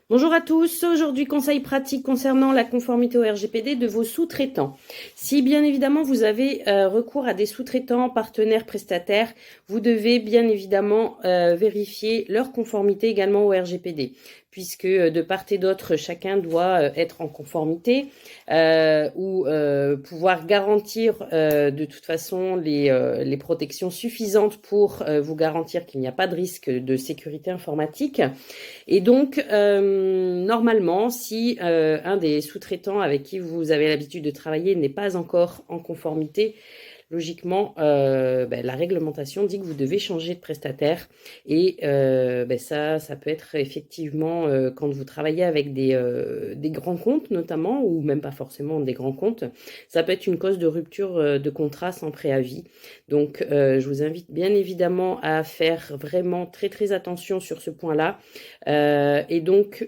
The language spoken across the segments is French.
Bonjour à tous, aujourd'hui conseil pratique concernant la conformité au RGPD de vos sous-traitants. Si bien évidemment vous avez recours à des sous-traitants, partenaires, prestataires, vous devez bien évidemment vérifier leur conformité également au RGPD, puisque de part et d'autre chacun doit être en conformité ou pouvoir garantir de toute façon les protections suffisantes pour vous garantir qu'il n'y a pas de risque de sécurité informatique. Et donc, normalement, si un des sous-traitants avec qui vous avez l'habitude de travailler n'est pas encore en conformité, logiquement, la réglementation dit que vous devez changer de prestataire. Et ça peut être effectivement quand vous travaillez avec des grands comptes notamment, ou même pas forcément des grands comptes, ça peut être une cause de rupture de contrat sans préavis. Donc, je vous invite bien évidemment à faire vraiment très très attention sur ce point-là. Et donc,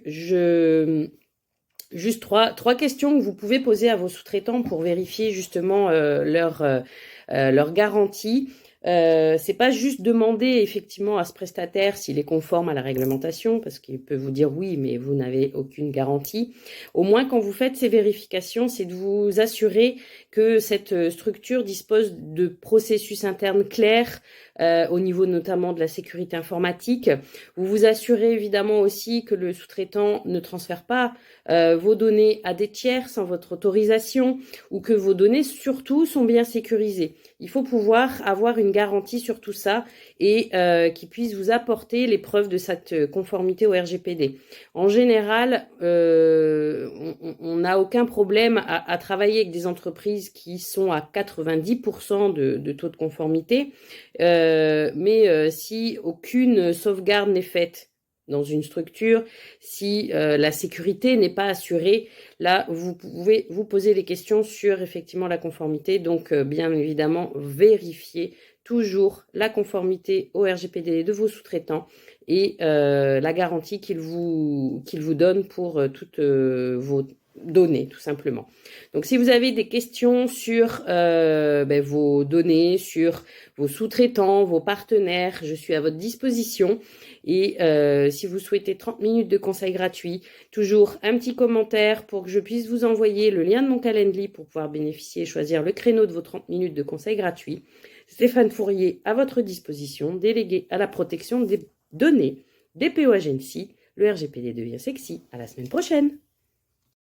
juste trois questions que vous pouvez poser à vos sous-traitants pour vérifier justement leur garantie. C'est pas juste demander effectivement à ce prestataire s'il est conforme à la réglementation, parce qu'il peut vous dire oui, mais vous n'avez aucune garantie. Au moins, quand vous faites ces vérifications, c'est de vous assurer que cette structure dispose de processus internes clairs au niveau notamment de la sécurité informatique. Vous vous assurez évidemment aussi que le sous-traitant ne transfère pas vos données à des tiers sans votre autorisation, ou que vos données surtout sont bien sécurisées. Il faut pouvoir avoir une garantie sur tout ça et qui puisse vous apporter les preuves de cette conformité au RGPD. En général, on n'a aucun problème à travailler avec des entreprises qui sont à 90% de taux de conformité, mais si aucune sauvegarde n'est faite dans une structure, si la sécurité n'est pas assurée, là, vous pouvez vous poser des questions sur effectivement la conformité. Donc, bien évidemment, vérifiez toujours la conformité au RGPD de vos sous-traitants et la garantie qu'ils vous donnent pour toutes vos données, tout simplement. Donc, si vous avez des questions sur vos données, sur vos sous-traitants, vos partenaires, je suis à votre disposition. Et si vous souhaitez 30 minutes de conseils gratuits, toujours un petit commentaire pour que je puisse vous envoyer le lien de mon Calendly pour pouvoir bénéficier et choisir le créneau de vos 30 minutes de conseils gratuits. Stéphane Fourier à votre disposition, délégué à la protection des données, DPO Agency. Le RGPD devient sexy. À la semaine prochaine.